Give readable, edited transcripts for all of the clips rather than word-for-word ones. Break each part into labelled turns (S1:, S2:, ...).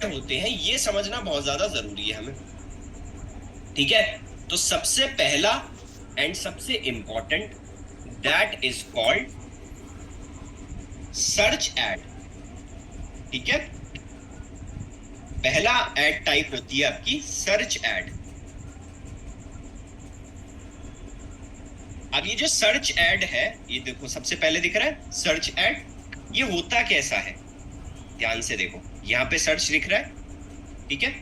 S1: होते हैं ये समझना बहुत ज्यादा जरूरी है हमें। ठीक है, तो सबसे पहला एंड सबसे important, that is called search add. ठीक है, पहला एड टाइप होती है आपकी सर्च एड। अब ये जो सर्च एड है, ये देखो सबसे पहले दिख रहा है सर्च एड। ये होता कैसा है, ध्यान से देखो, यहाँ पे सर्च दिख रहा है। ठीक है,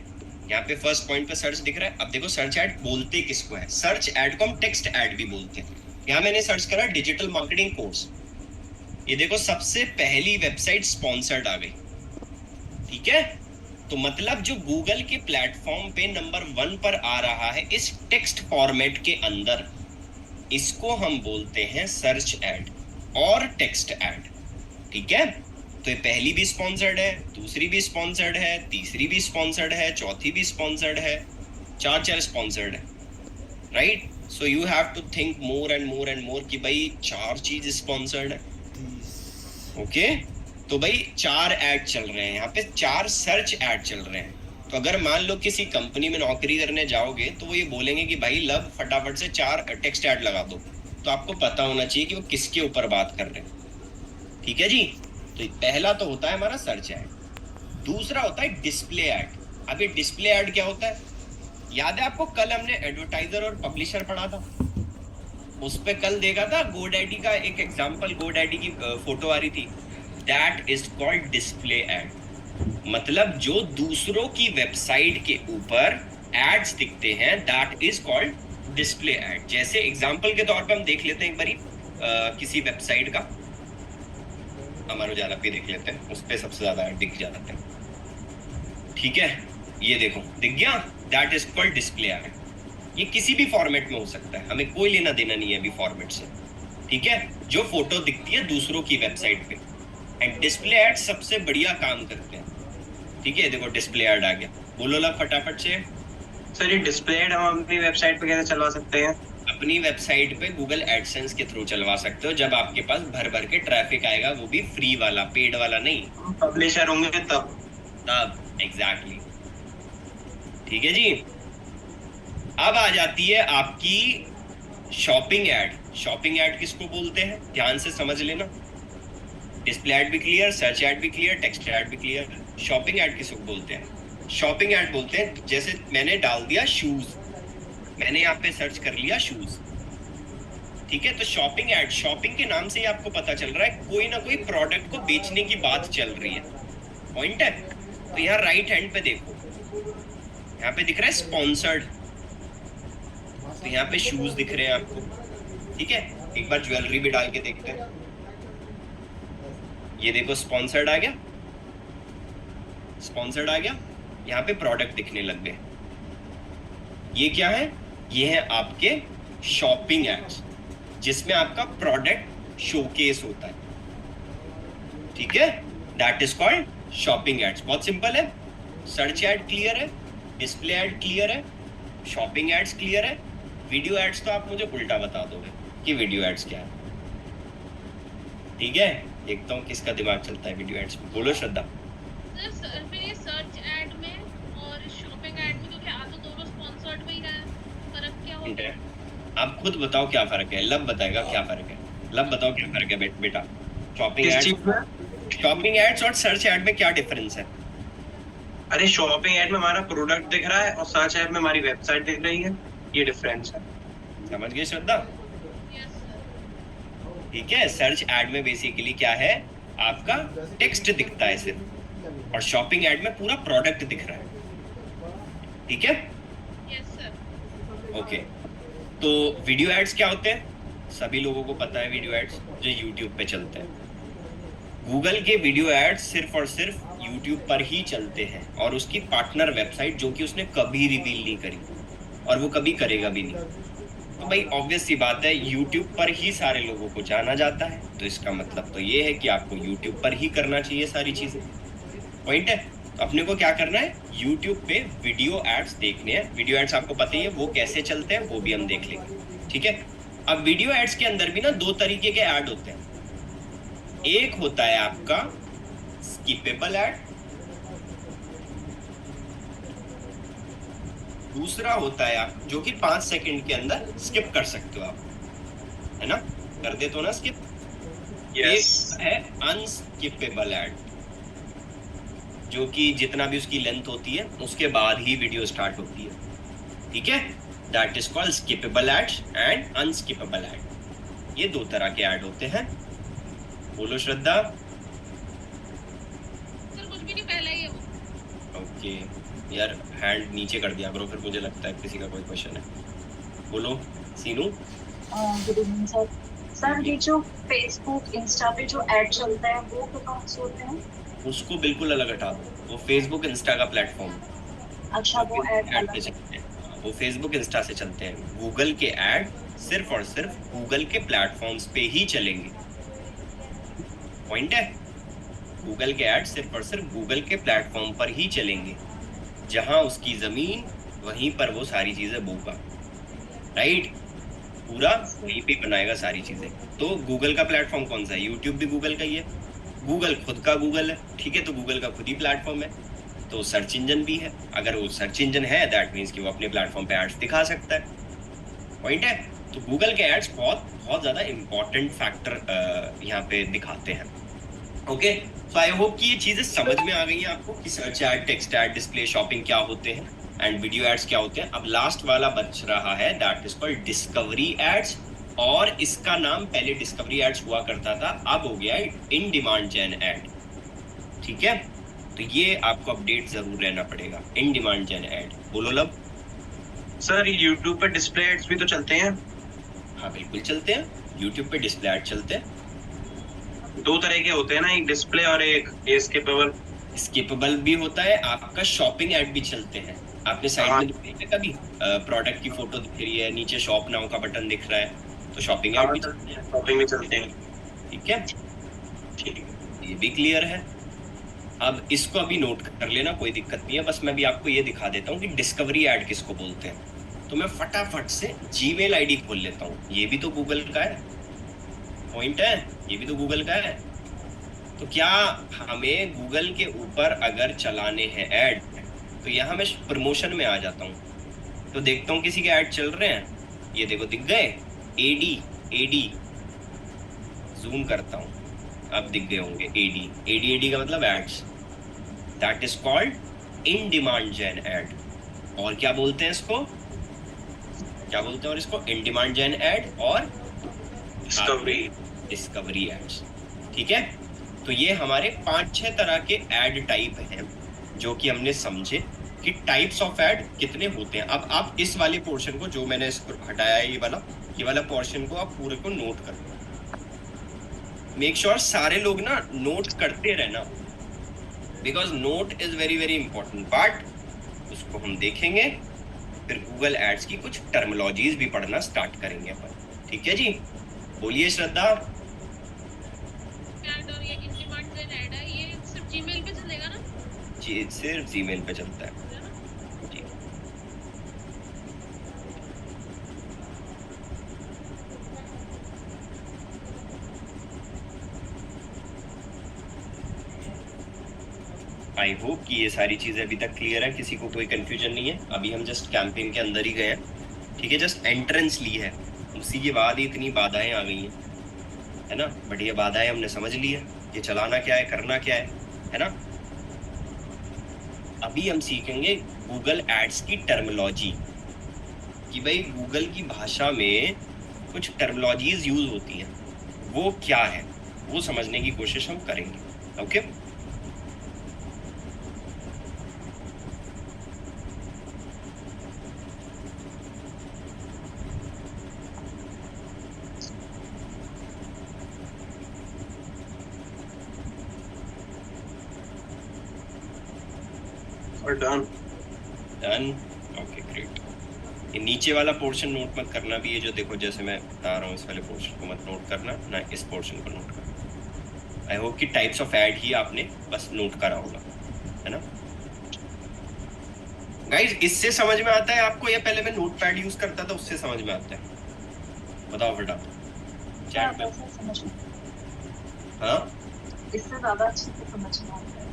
S1: यहाँ पे फर्स्ट पॉइंट पे सर्च दिख रहा है। अब देखो सर्च एड बोलते किसको है, सर्च एड को हम टेक्स्ट एड भी बोलते हैं। यहाँ मैंने सर्च करा डिजिटल मार्केटिंग कोर्स, ये देखो सबसे पहली वेबसाइट स्पॉन्सर्ड आ गई। ठीक है, तो मतलब जो गूगल के प्लेटफॉर्म पे नंबर 1 पर आ रहा है इस टेक्स्ट फॉर्मेट के अंदर, इसको हम बोलते हैं सर्च एड और टेक्स्ट एड। ठीक है, तो ये पहली भी स्पॉन्सर्ड है, दूसरी भी स्पॉन्सर्ड है, तीसरी भी स्पॉन्सर्ड है, चौथी भी स्पॉन्सर्ड है, चार स्पॉन्सर्ड है। Right, so you have to think more and more and more कि भाई 4 चीज स्पॉन्सर्ड है। ओके, तो भाई 4 ऐड चल रहे हैं यहाँ पे, 4 सर्च ऐड चल रहे हैं। तो अगर मान लो किसी कंपनी में नौकरी करने जाओगे तो वो ये बोलेंगे कि भाई लब फटाफट से 4 टेक्स्ट ऐड लगा दो, तो आपको पता होना चाहिए कि वो किसके ऊपर बात कर रहे हैं। ठीक है जी, तो पहला तो होता है हमारा सर्च ऐड। दूसरा होता है डिस्प्ले ऐड। अब ये डिस्प्ले ऐड क्या होता है, याद है आपको कल हमने एडवर्टाइजर और पब्लिशर पढ़ा था, उस पे कल देखा था गोडैडी का एक एग्जांपल, गोडैडी की फोटो आ रही थी, that is called display ad. मतलब जो दूसरों की वेबसाइट के ऊपर एड्स दिखते हैं that is called display ad. जैसे एग्जांपल के तौर पे हम देख लेते हैं एक बारी किसी वेबसाइट का, अमर उजाला पे देख लेते हैं, उस पे सबसे ज्यादा ऐड दिख जाते हैं। ठीक है, ये देखो दिख गया, that is called display ad. ये किसी भी फॉर्मेट में हो सकता है, हमें कोई लेना देना नहीं है अभी फॉर्मेट से। ठीक है, जो फोटो दिखती है दूसरों की वेबसाइट पे, एंड डिस्प्ले ऐड सबसे बढ़िया काम करते हैं। ठीक है, देखो डिस्प्ले ऐड आ गया, बोलो ला फटाफट से।
S2: सर ये डिस्प्ले ऐड हम अपनी वेबसाइट पे कैसे चलवा सकते हैं?
S1: अपनी वेबसाइट पे गूगल एडसेंस के थ्रू चलवा सकते हो, जब आपके पास भर भर के ट्रैफिक आएगा, वो भी फ्री वाला, पेड वाला नहीं।
S2: पब्लिशर होंगे तब
S1: एग्जैक्टली। ठीक है जी, अब आ जाती है आपकी शॉपिंग ऐड। शॉपिंग ऐड किसको बोलते हैं, ध्यान से समझ लेना। डिस्प्ले ऐड भी क्लियर, सर्च ऐड भी क्लियर, टेक्स्ट ऐड भी क्लियर। शॉपिंग ऐड किसको बोलते हैं, शॉपिंग ऐड बोलते हैं जैसे मैंने डाल दिया शूज, मैंने यहाँ पे सर्च कर लिया शूज। ठीक है, तो शॉपिंग ऐड, शॉपिंग के नाम से ही आपको पता चल रहा है कोई ना कोई प्रोडक्ट को बेचने की बात चल रही है। पॉइंट है, तो यहाँ राइट हैंड पे देखो, यहाँ पे दिख रहा है स्पॉन्सर्ड, तो यहाँ पे शूज दिख रहे हैं आपको। ठीक है, एक बार ज्वेलरी भी डाल के देखते हैं, ये देखो स्पॉन्सर्ड आ गया, स्पॉन्सर्ड आ गया, यहाँ पे प्रोडक्ट दिखने लग गए। ये क्या है, ये है आपके शॉपिंग एड्स, जिसमें आपका प्रोडक्ट शोकेस होता है। ठीक है, that is called shopping ads. बहुत सिंपल है, सर्च एड क्लियर है, डिस्प्ले एड क्लियर है, शॉपिंग एड्स क्लियर है। वीडियो एड्स तो आप मुझे उल्टा बता दोगे कि वीडियो एड्स क्या है। ठीक है, देखता हूँ किसका दिमाग चलता है वीडियो एड्स में, बोलो श्रद्धा।
S3: सर फिर ये सर्च ऐड में और शॉपिंग ऐड में, क्योंकि आ तो दोनों स्पॉन्सर्ड में ही रहा है, फर्क क्या होगा?
S1: आप खुद बताओ क्या फर्क है, लब बताएगा क्या फर्क है, लब बताओ क्या फर्क है बेटा। शॉपिंग एड्स और सर्च ऐड में क्या डिफरेंस है?
S2: अरे शॉपिंग ऐड में हमारा प्रोडक्ट दिख रहा है और सर्च ऐड में हमारी वेबसाइट दिख रही है, ये डिफरेंस है।
S1: समझ गए श्रद्धा?
S3: Yes sir.
S1: ठीक है, सर्च ऐड में बेसिकली क्या है, आपका टेक्स्ट दिखता है सिर्फ, और शॉपिंग ऐड में पूरा प्रोडक्ट दिख रहा है। ठीक है,
S3: यस सर।
S1: ओके, तो वीडियो एड्स क्या होते हैं, सभी लोगों को पता है वीडियो एड्स जो यूट्यूब पे चलते हैं। गूगल के वीडियो एड्स सिर्फ और सिर्फ यूट्यूब पर ही चलते हैं, और उसकी पार्टनर वेबसाइट जो कि उसने कभी रिवील नहीं करी और वो कभी करेगा भी नहीं। तो भाई ऑब्वियस सी बात है, यूट्यूब पर ही सारे लोगों को जाना जाता है, तो इसका मतलब तो ये है कि आपको यूट्यूब पर ही करना चाहिए सारी चीजें। पॉइंट है, तो अपने को क्या करना है, यूट्यूब पे वीडियो एड्स देखने हैं। वीडियो एड्स आपको पता ही है वो कैसे चलते हैं, वो भी हम देख लेंगे। ठीक है, अब वीडियो एड्स के अंदर भी ना 2 तरीके के ऐड होते हैं। एक होता है आपका स्किपेबल ऐड, दूसरा होता है आप जो कि 5 सेकंड के अंदर स्किप कर सकते हो आप, है ना, कर दे तो ना स्किप।
S2: यस
S1: है अनस्किपेबल ऐड, जो कि जितना भी उसकी लेंथ होती है उसके बाद ही वीडियो स्टार्ट होती है, ठीक है। That is called skippable ads and unskippable ad. ये दो तरह के ऐड होते हैं। बोलो श्रद्धा।
S3: सर कुछ भी नहीं, पहला ही है वो।
S1: ओके यार, हैंड नीचे कर दिया करो, फिर मुझे लगता है किसी का कोई क्वेश्चन है। बोलो Seenu.
S4: Good evening sir. Sir ये जो फेसबुक इंस्टा पे जो ऐड चलता है वो कौन से होते हैं?
S1: उसको बिल्कुल अलग हटा दो, वो फेसबुक इंस्टा का प्लेटफॉर्म है।
S4: अच्छा वो ऐड
S1: ऐड
S4: अलग
S1: पे
S4: है।
S1: चलते हैं, वो फेसबुक इंस्टा से चलते हैं। गूगल के ऐड सिर्फ और सिर्फ गूगल के प्लेटफॉर्म्स पे ही चलेंगे। पॉइंट है, गूगल के ऐड सिर्फ और सिर्फ गूगल के प्लेटफॉर्म पर ही चलेंगे। जहां उसकी जमीन वहीं पर वो सारी चीजें बोगा, राइट, पूरा वहीं पे बनाएगा सारी चीजें। तो गूगल का प्लेटफॉर्म कौन सा है? यूट्यूब भी गूगल का ही है, गूगल खुद का गूगल है, ठीक है। तो गूगल का खुद ही प्लेटफॉर्म है, तो सर्च इंजन भी है। अगर वो सर्च इंजन है दैट मीन्स कि वो अपने प्लेटफॉर्म पे एड्स दिखा सकता है। पॉइंट है। तो गूगल के एड्स बहुत बहुत ज्यादा इंपॉर्टेंट फैक्टर यहाँ पे दिखाते हैं। ओके, सो आई होप कि ये चीजें समझ में आ गई हैं आपको कि search add, text add, display shopping क्या होते हैं एंड वीडियो एड्स क्या होते हैं। अब लास्ट वाला बच रहा है, that is called discovery ads. और इसका नाम पहले डिस्कवरी एड्स हुआ करता था, अब हो गया इन डिमांड जेन ऐड, ठीक है। तो ये आपको अपडेट जरूर रहना पड़ेगा, इन डिमांड जेन ऐड। बोलो लब।
S2: सर यूट्यूब पे डिस्प्ले एड्स भी तो चलते हैं।
S1: हाँ बिल्कुल चलते हैं, यूट्यूब पे डिस्प्ले ऐड चलते हैं।
S2: दो तरह के होते हैं ना, एक डिस्प्ले और एक स्किपेबल।
S1: स्किपेबल भी होता है, आपका शॉपिंग ऐड भी चलते हैं। आपने साइड में देखा है कभी प्रोडक्ट की फोटो दिख रही है, नीचे शॉप नाउ का बटन दिख रहा है, तो शॉपिंग ऐड भी चलते हैं,
S2: शॉपिंग में चलते हैं।
S1: ठीक है।
S2: ठीक है,
S1: ये भी क्लियर है। अब इसको अभी नोट कर लेना, कोई दिक्कत नहीं है। बस मैं भी आपको ये दिखा देता हूँ कि डिस्कवरी ऐड किसको बोलते हैं। तो मैं फटाफट से जीमेल आईडी खोल लेता हूँ, ये भी तो गूगल का है, पॉइंट है, ये भी तो गूगल का है। तो क्या हमें गूगल के ऊपर अगर चलाने हैं ऐड, तो यहाँ मैं प्रमोशन में आ जाता हूँ, तो देखता हूँ किसी के ऐड चल रहे हैं। ये देखो दिख गए, एडी जूम करता हूँ, अब दिख गए होंगे एडी का मतलब ads. That is called in demand gen ad. और क्या बोलते हैं इसको, क्या बोलते हैं और इसको? इन डिमांड जेन ऐड और डिस्कवरी एड्स, ठीक है। तो ये हमारे 5-6 तरह के ऐड टाइप हैं जो कि हमने समझे कि टाइप्स ऑफ ऐड कितने होते हैं। अब आप इस वाले पोर्शन को, जो मैंने इसको हटाया है, ये वाला पोर्शन को आप पूरे को नोट कर लो। मेक श्योर सारे लोग ना नोट करते रहना, because note is very very important. But उसको हम देखेंगे, फिर गूगल एड्स की कुछ टर्मिनोलॉजीज भी पढ़ना स्टार्ट करेंगे अपन, ठीक है जी। बोलिए श्रद्धा।
S3: ऐड और ये इन डिमांड जेन ऐड है, ये सिर्फ जीमेल पे चलेगा ना?
S1: जी सिर्फ जीमेल पे चलता है जी। आई होप कि ये सारी चीजें अभी तक क्लियर है, किसी को कोई कंफ्यूजन नहीं है। अभी हम जस्ट कैंपेन के अंदर ही गए हैं, ठीक है, जस्ट एंट्रेंस ली है, उसी के बाद ही इतनी बाधाएं आ गई हैं, है ना। बट ये बाधाएं हमने समझ ली है, ये चलाना क्या है, करना क्या है ना। अभी हम सीखेंगे गूगल एड्स की टर्मिनोलॉजी, कि भाई गूगल की भाषा में कुछ टर्मिनोलॉजीज यूज होती हैं, वो क्या है, वो समझने की कोशिश हम करेंगे। Okay,
S2: done. Okay great.
S1: ये नीचे वाला पोर्शन नोट मत करना भी, ये जो देखो जैसे मैं बता रहा हूँ, इस वाले पोर्शन को मत नोट करना ना, इस पोर्शन को नोट करना। आई होप कि टाइप्स ऑफ ऐड ही आपने बस नोट करा होगा, है ना गाइस। इससे समझ में आता है आपको, या पहले मैं नोटपैड यूज करता था उससे समझ में आता है? बताओ फटाफट चैट में।
S4: समझ में,
S1: हाँ
S4: इससे ज्यादा अच्छे से समझ में आता है।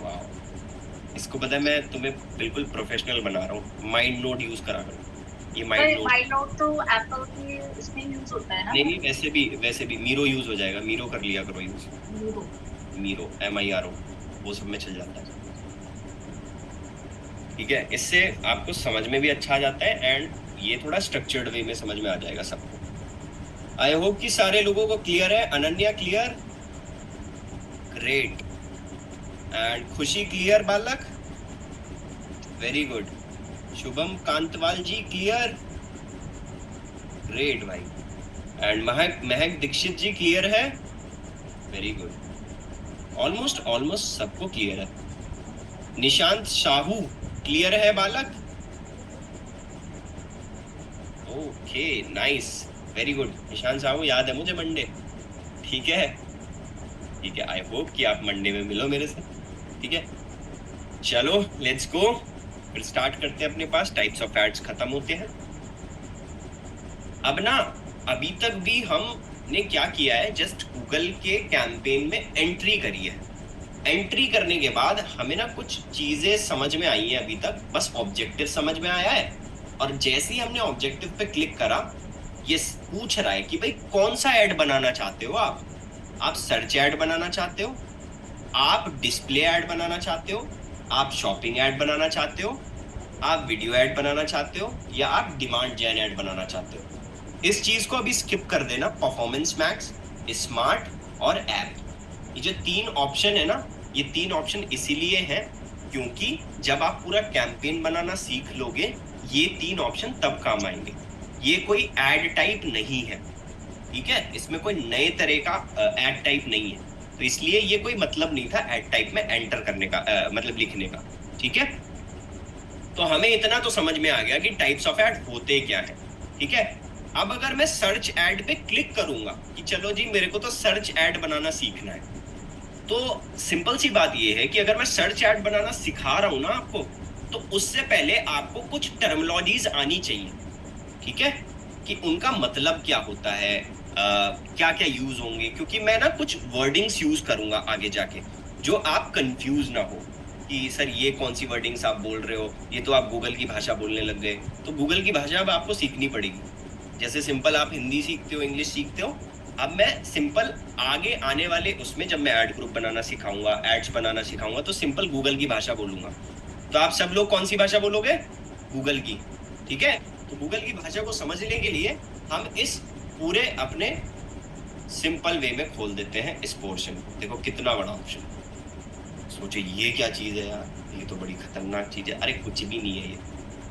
S1: वाह, इसको पता है मैं तुम्हें बिल्कुल प्रोफेशनल बना रहा हूँ, माइंड नोट यूज करा रहा हूँ। ये माइंड
S4: अरे
S1: नोट
S4: माई नोट तो एप्पल के इसमें यूज होता है ना?
S1: नहीं नहीं, वैसे भी मीरो यूज हो जाएगा, मीरो कर लिया करो यूज,
S4: मीरो।
S1: मीरो MIRO, वो सब में चल जाता है। ठीक है, इससे आपको समझ में भी अच्छा आ जाता है एंड ये थोड़ा स्ट्रक्चर्ड वे में समझ में आ जाएगा सबको। आई होप कि सारे लोगों को क्लियर है। Ananya clear? Great. And Khushi clear बालक? Very good. Shubham Kantwal ji clear? Great भाई। एंड महक महक दीक्षित जी क्लियर है? Very good. ऑलमोस्ट सबको क्लियर है। निशांत साहू क्लियर है बालक? Okay nice, very good. Nishant Sahu याद है मुझे मंडे, ठीक है ठीक है। आई होप कि आप मंडे में मिलो मेरे से, ठीक है। चलो लेट्स गो, फिर स्टार्ट करते हैं। अपने पास टाइप्स ऑफ एड्स खत्म होते हैं। अब ना, अभी तक भी हमने क्या किया है, जस्ट गूगल के कैंपेन में एंट्री करी है। एंट्री करने के बाद हमें ना कुछ चीजें समझ में आई हैं। अभी तक बस ऑब्जेक्टिव समझ में आया है, और जैसे ही हमने ऑब्जेक्टिव पे क्लिक करा, ये पूछ रहा है कि भाई कौन सा ऐड बनाना चाहते हो आप सर्च ऐड बनाना चाहते हो, आप डिस्प्ले ऐड बनाना चाहते हो, आप शॉपिंग ऐड बनाना चाहते हो, आप वीडियो ऐड बनाना चाहते हो, या आप डिमांड जेन ऐड बनाना चाहते हो। इस चीज को अभी स्किप कर देना। परफॉर्मेंस मैक्स, स्मार्ट और ऐप, ये जो 3 ऑप्शन है ना, ये 3 ऑप्शन इसीलिए हैं क्योंकि जब आप पूरा कैंपेन बनाना सीख लोगे, ये 3 ऑप्शन तब काम आएंगे। ये कोई ऐड टाइप नहीं है, ठीक है, इसमें कोई नए तरह का ऐड टाइप नहीं है, तो इसलिए ये कोई मतलब नहीं था ऐड टाइप में एंटर करने का, मतलब लिखने का, ठीक है। तो हमें इतना तो समझ में आ गया कि टाइप्स ऑफ ऐड होते क्या है, ठीक है। अब अगर मैं सर्च ऐड पे क्लिक करूंगा कि चलो जी मेरे को तो सर्च ऐड बनाना सीखना है, तो सिंपल सी बात ये है कि अगर मैं सर्च ऐड बनाना सिखा रहा हूं ना आपको, तो उससे पहले आपको कुछ टर्मिनोलॉजीज आनी चाहिए, ठीक है, कि उनका मतलब क्या होता है, क्या क्या यूज होंगे, क्योंकि मैं ना कुछ वर्डिंग्स यूज करूंगा आगे जाके जो आप कंफ्यूज ना हो कि सर ये कौन सी वर्डिंग्स आप बोल रहे हो, ये तो आप गूगल की भाषा बोलने लग गए। तो गूगल की भाषा अब आपको सीखनी पड़ेगी। जैसे सिंपल आप हिंदी सीखते हो, इंग्लिश सीखते हो, अब मैं सिंपल आगे आने वाले उसमें जब मैं ऐड ग्रुप बनाना सिखाऊंगा, एड्स बनाना सिखाऊंगा, तो सिंपल गूगल की भाषा बोलूंगा। तो आप सब लोग कौन सी भाषा बोलोगे? गूगल की, ठीक है। तो गूगल की भाषा को समझने के लिए हम इस पूरे अपने सिंपल वे में खोल देते हैं इस पोर्शन। देखो कितना बड़ा ऑप्शन, सोचो ये क्या चीज है यार, ये तो बड़ी खतरनाक चीज है। अरे कुछ भी नहीं है, ये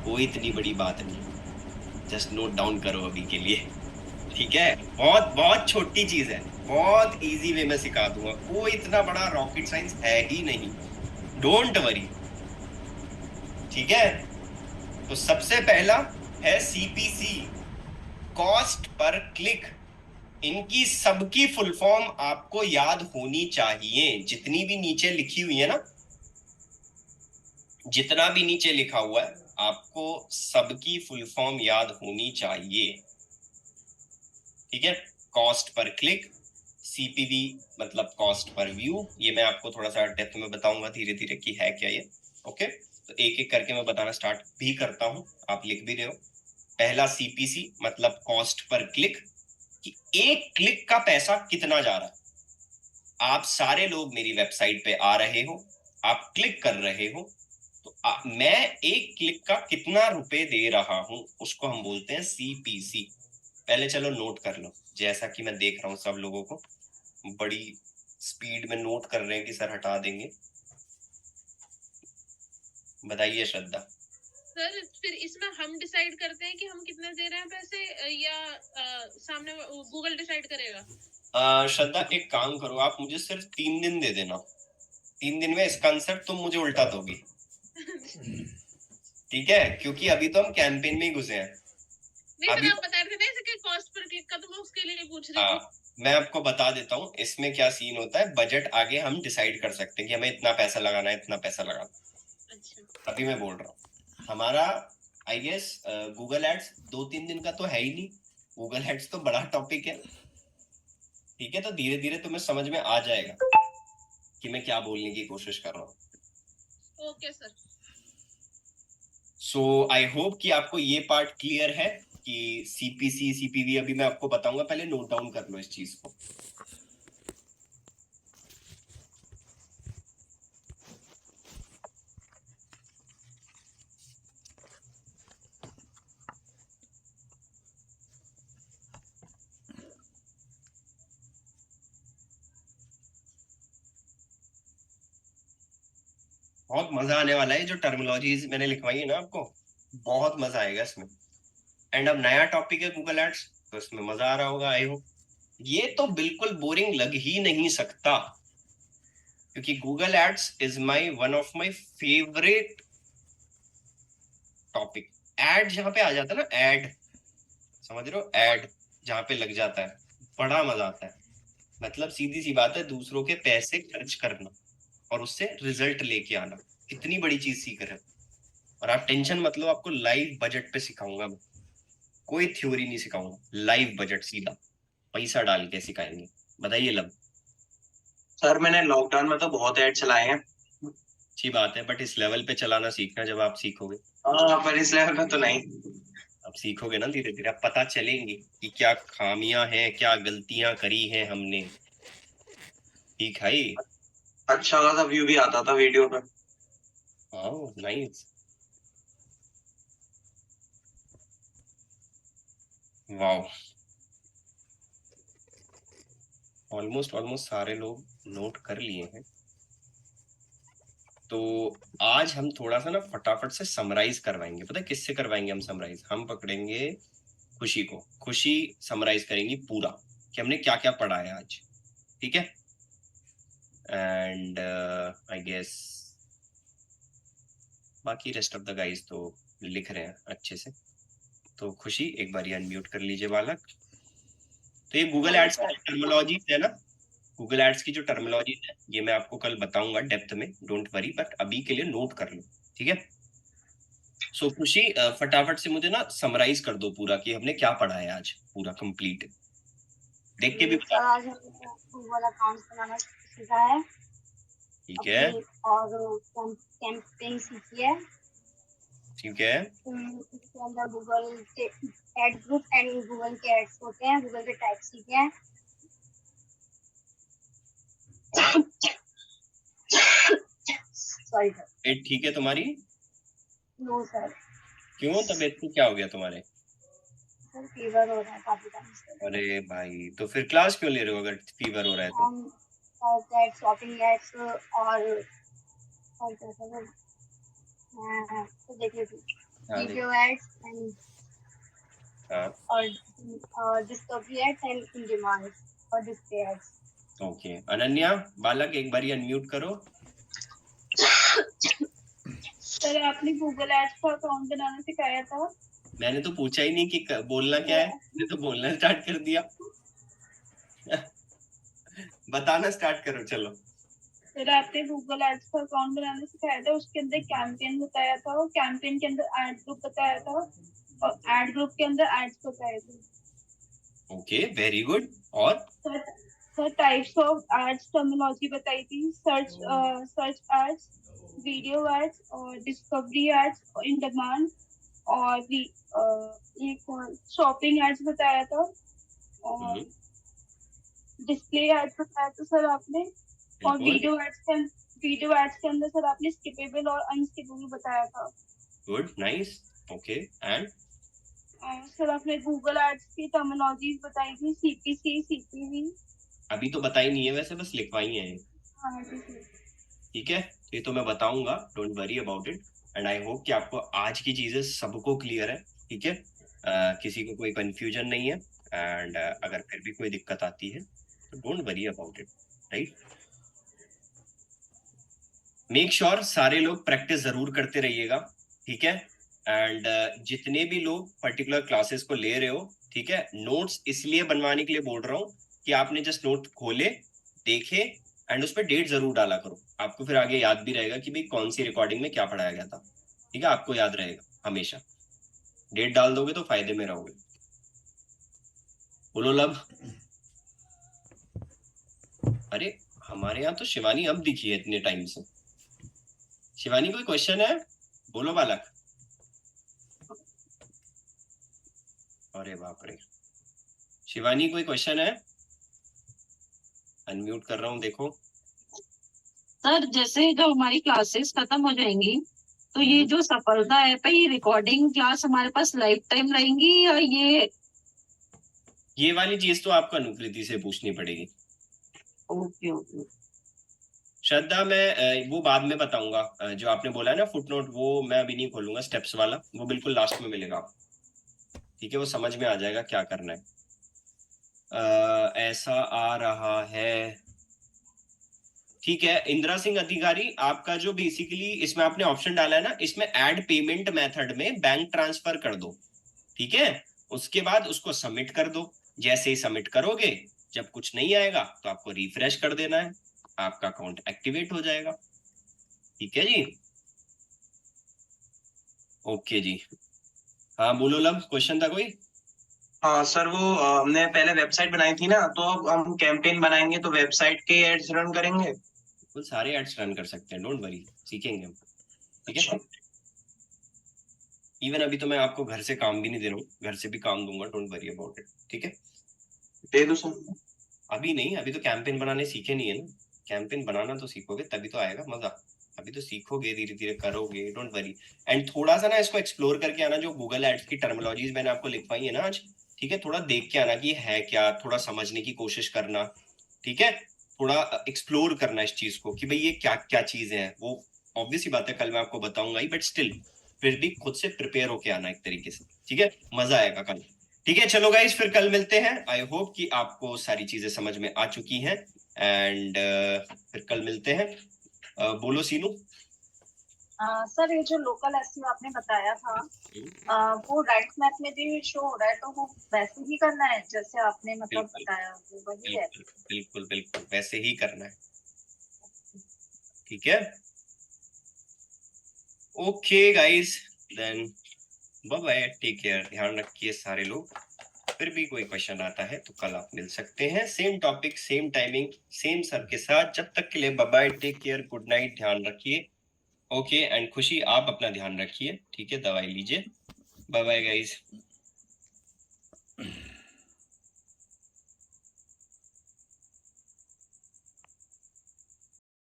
S1: कोई इतनी बड़ी बात नहीं है, जस्ट नोट डाउन करो अभी के लिए, ठीक है। बहुत बहुत छोटी चीज है, बहुत इजी वे में सिखा दूंगा, कोई इतना बड़ा रॉकेट साइंस है ही नहीं, डोंट वरी, ठीक है। तो सबसे पहला है CPC, कॉस्ट पर क्लिक। इनकी सबकी फुल फॉर्म आपको याद होनी चाहिए, जितनी भी नीचे लिखी हुई है ना, जितना भी नीचे लिखा हुआ है आपको सबकी फुल फॉर्म याद होनी चाहिए, ठीक है। कॉस्ट पर क्लिक, CPV मतलब कॉस्ट पर व्यू, ये मैं आपको थोड़ा सा डेप्थ में बताऊंगा धीरे धीरे कि है क्या ये, ओके। तो एक एक करके मैं बताना स्टार्ट भी करता हूं, आप लिख भी रहे हो। पहला CPC मतलब कॉस्ट पर क्लिक, कि एक क्लिक का पैसा कितना जा रहा है। आप सारे लोग मेरी वेबसाइट पे आ रहे हो, आप क्लिक कर रहे हो, तो मैं एक क्लिक का कितना रुपए दे रहा हूं, उसको हम बोलते हैं CPC। पहले चलो नोट कर लो, जैसा कि मैं देख रहा हूं सब लोगों को बड़ी स्पीड में नोट कर रहे हैं कि सर हटा देंगे। बताइए श्रद्धा।
S3: सर फिर इसमें हम डिसाइड करते हैं कि हम कितने दे रहे हैं पैसे, या सामने गूगल डिसाइड करेगा?
S1: श्रद्धा एक काम करो, आप मुझे सिर्फ 3 दिन दे देना, 3 दिन में इसका आंसर तुम मुझे उल्टा दोगी, ठीक है, क्योंकि अभी तो हम कैंपेन में ही घुसे हैं।
S3: नहीं
S1: अभी
S3: आप बता रहे थे ना कि कॉस्ट पर क्लिक का, तो मैं उसके लिए पूछ रही थी।
S1: मैं आपको बता देता हूँ इसमें क्या सीन होता है। बजट आगे हम डिसाइड कर सकते हैं कि हमें इतना पैसा लगाना है, इतना पैसा लगाना।
S3: अच्छा।
S1: अभी मैं बोल रहा हूँ हमारा आई गेस गूगल एड्स 2-3 दिन का तो है ही नहीं, गूगल एड्स तो बड़ा टॉपिक है, ठीक है। तो धीरे धीरे तुम्हें समझ में आ जाएगा कि मैं क्या बोलने की कोशिश कर रहा हूँ।
S3: Okay sir.
S1: So I hope कि आपको ये पार्ट क्लियर है कि सीपीसी सीपीवी अभी मैं आपको बताऊंगा, पहले नोट डाउन कर लो इस चीज को। बहुत मजा आने वाला है, जो टर्मिनोलॉजीज मैंने लिखवाई है ना आपको, बहुत मजा आएगा इसमें। एंड अब नया टॉपिक है गूगल एड्स, तो इसमें मजा आ रहा होगा आई होप। ये तो बिल्कुल बोरिंग लग ही नहीं सकता, क्योंकि Google ads is my one of my favourite topic. Ad जहां पे आ जाता है ना, एड, समझ रहे हो, एड जहां पे लग जाता है, बड़ा मजा आता है। मतलब सीधी सी बात है, दूसरों के पैसे खर्च करना और उससे रिजल्ट लेके आना, कितनी बड़ी चीज सीख रहे हो। और आप टेंशन मत लो, आपको लाइव बजट पे सिखाऊंगा मैं, कोई थ्योरी नहीं सिखाऊंगा, लाइव बजट सीधा पैसा डाल के सिखाएंगे। बताइए लब।
S2: सर मैंने लॉकडाउन में तो बहुत ऐड चलाए हैं।
S1: अच्छी बात है, बट इस लेवल पे चलाना सीखना जब आप सीखोगे।
S2: हाँ, पर इस लेवल पे तो नहीं।
S1: अब सीखोगे ना धीरे धीरे, अब पता चलेंगे कि क्या खामियां हैं, क्या गलतियां करी हैं हमने। ठीक है।
S2: अच्छा खासा व्यू भी आता था वीडियो पे।
S1: हाँ, नाइस, वाह। ऑलमोस्ट ऑलमोस्ट सारे लोग नोट कर लिए हैं। तो आज हम थोड़ा सा ना फटाफट से समराइज करवाएंगे। पता है किससे करवाएंगे हम समराइज? हम पकड़ेंगे खुशी को, खुशी समराइज करेंगी पूरा कि हमने क्या क्या पढ़ा है आज। ठीक है। एंड आई गेस बाकी रेस्ट ऑफ द गाइज तो लिख रहे हैं अच्छे से। तो खुशी एक बार अनम्यूट कर लीजिए बालक। तो ये गूगल एड्स की टर्मिनोलॉजी है ना, गूगल एड्स की जो टर्मिनोलॉजी है ये मैं आपको कल बताऊंगा डेप्थ में, डोंट वरी, बट अभी के लिए नोट कर लो। ठीक है। सो खुशी फटाफट से मुझे ना समराइज कर दो पूरा कि हमने क्या पढ़ा है आज, पूरा कंप्लीट देख के भी
S4: सर
S1: बता।
S4: आज हमने गूगल अकाउंट बनाना सीखा है
S1: ठीक है।
S4: अपनी, और कैंपेन सीखी है।
S1: ठीक है।
S4: इसके अंदर गूगल के एड ग्रुप एंड गूगल के एड्स होते हैं, गूगल के टाइप सीखे हैं। Sorry sir.
S1: तबीयत ठीक है तुम्हारी?
S4: No sir.
S1: क्यों, तबीयत को क्या हो गया तुम्हारे?
S4: सर फीवर हो रहा है काफी टाइम से।
S1: अरे भाई, तो फिर क्लास क्यों ले रहे हो अगर फीवर हो रहा है तो?
S4: हम एड्स, शॉपिंग एड्स और क्या सर, तो देखिए
S1: हाँ,
S4: वीडियो एड्स एंड
S1: हाँ,
S4: और discovery ads and in demand और डिस्प्ले एड्स।
S1: ओके। अनन्या बालक एक बारी अनम्यूट करो।
S4: सर आपने गूगल एड्स का अकाउंट बनाना सिखाया था।
S1: मैंने तो पूछा ही नहीं कि बोलना क्या है, मैंने तो बोलना स्टार्ट कर दिया। बताना स्टार्ट करो चलो।
S4: सर आपने गूगल एड्स का अकाउंट बनाना सिखाया था, उसके अंदर कैंपेन बताया था, और कैंपेन के अंदर एड ग्रुप बताया था, और एड ग्रुप के अंदर एड्स बताए थे।
S1: Okay, very good. और
S4: sir types of ads terminology बताई थी, सर्च एड्स, वीडियो एड्स और डिस्कवरी एड्स इन डिमांड, और एक शॉपिंग एड्स बताया था, और डिस्प्ले एड्स बताया था सर आपने, और वीडियो एड्स के अंदर सर आपने स्किपेबल और अनस्किपेबल बताया था।
S1: Good, nice, okay. And
S4: sir आपने गूगल एड्स की टर्मिनोलॉजीज बताई थी, सीपीसी, सीपीवी।
S1: अभी तो बताई नहीं है वैसे, बस लिखवाई है।
S4: हाँ
S1: ठीक है, ये तो मैं बताऊंगा, don't worry about it. And I hope कि आपको आज की चीजें सबको क्लियर है। ठीक है, किसी को कोई कंफ्यूजन नहीं है। एंड अगर फिर भी कोई दिक्कत आती है तो don't worry about it, right. Make sure सारे लोग प्रैक्टिस जरूर करते रहिएगा। ठीक है। एंड जितने भी लोग पर्टिकुलर क्लासेस को ले रहे हो, ठीक है, नोट्स इसलिए बनवाने के लिए बोल रहा हूँ कि आपने जस्ट नोट खोले, देखे, एंड उस पर डेट जरूर डाला करो। आपको फिर आगे याद भी रहेगा कि भाई कौन सी रिकॉर्डिंग में क्या पढ़ाया गया था। ठीक है, आपको याद रहेगा हमेशा। डेट डाल दोगे तो फायदे में रहोगे। बोलो लब। अरे हमारे यहाँ तो शिवानी अब दिखी है इतने टाइम से। शिवानी कोई क्वेश्चन है? बोलो बालक। अरे बाप रे, शिवानी कोई क्वेश्चन है? अनम्यूट कर रहा हूँ, देखो।
S5: सर जैसे जब हमारी क्लासेस खत्म हो जाएंगी तो ये जो सफलता ऐप है, ये रिकॉर्डिंग क्लास हमारे पास लाइफ टाइम रहेंगी या
S1: ये वाली चीज तो आपको अनुकृति से पूछनी पड़ेगी।
S5: Okay okay.
S1: श्रद्धा मैं वो बाद में बताऊंगा। जो आपने बोला है ना फुटनोट, वो मैं अभी नहीं खोलूंगा, स्टेप्स वाला वो बिल्कुल लास्ट में मिलेगा। ठीक है, वो समझ में आ जाएगा क्या करना है। ऐसा आ रहा है, ठीक है। इंदिरा सिंह अधिकारी, आपका जो बेसिकली इसमें आपने ऑप्शन डाला है ना, इसमें ऐड पेमेंट मेथड में बैंक ट्रांसफर कर दो। ठीक है, उसके बाद उसको सबमिट कर दो। जैसे ही सबमिट करोगे, जब कुछ नहीं आएगा तो आपको रिफ्रेश कर देना है, आपका अकाउंट एक्टिवेट हो जाएगा। ठीक है जी, ओके जी। हाँ बोलो लब, क्वेश्चन था कोई?
S2: हाँ सर, वो हमने पहले वेबसाइट बनाई थी ना, तो अब हम कैंपेन बनाएंगे तो वेबसाइट के एड्स रन करेंगे।
S1: बिल्कुल सारे एड्स रन कर सकते हैं, डोंट वरी, सीखेंगे हम। ठीक है, इवन अभी तो मैं आपको घर से काम भी नहीं दे रहा हूँ, घर से भी काम दूंगा, डोंट वरी अबाउट इट। ठीक है,
S2: दे दो सर।
S1: अभी नहीं, अभी तो कैंपेन बनाने सीखे नहीं है ना, कैंपेन बनाना तो सीखोगे तभी तो आएगा मजा। अभी तो सीखोगे, धीरे धीरे करोगे, डोंट वरी। एंड थोड़ा सा ना इसको एक्सप्लोर करके आना, जो गूगल एड्स की टर्मिनोलॉजीज मैंने आपको लिखवाई है ना आज, ठीक है, थोड़ा देख के आना कि है क्या, थोड़ा समझने की कोशिश करना। ठीक है, थोड़ा एक्सप्लोर करना इस चीज को कि भाई ये क्या क्या चीजें हैं। वो ऑब्वियस ही बात है, कल मैं आपको बताऊंगा ही, बट स्टिल फिर भी खुद से प्रिपेयर होके आना एक तरीके से। ठीक है, मजा आएगा कल। ठीक है, चलो गाइस, फिर कल मिलते हैं। आई होप कि आपको सारी चीजें समझ में आ चुकी हैं, एंड फिर कल मिलते हैं। बोलो सीनू।
S5: सर ये जो लोकल एसईओ आपने बताया था, वो रैंक मैथ में भी शो हो रहा है, तो वो वैसे ही करना है जैसे आपने मतलब
S1: बिल्कुल।
S5: बताया, वो वही है?
S1: बिल्कुल बिल्कुल बिल्कुल वैसे ही करना है। ठीक है, okay guys, then bye bye, take care, ध्यान रखिए सारे लोग। फिर भी कोई क्वेश्चन आता है तो कल आप मिल सकते हैं, same topic, same timing, same sir के साथ। जब तक के लिए bye bye, take care, good night, ध्यान रखिए। ओके, एंड खुशी आप अपना ध्यान रखिए। ठीक है, दवाई लीजिए। Bye bye guys.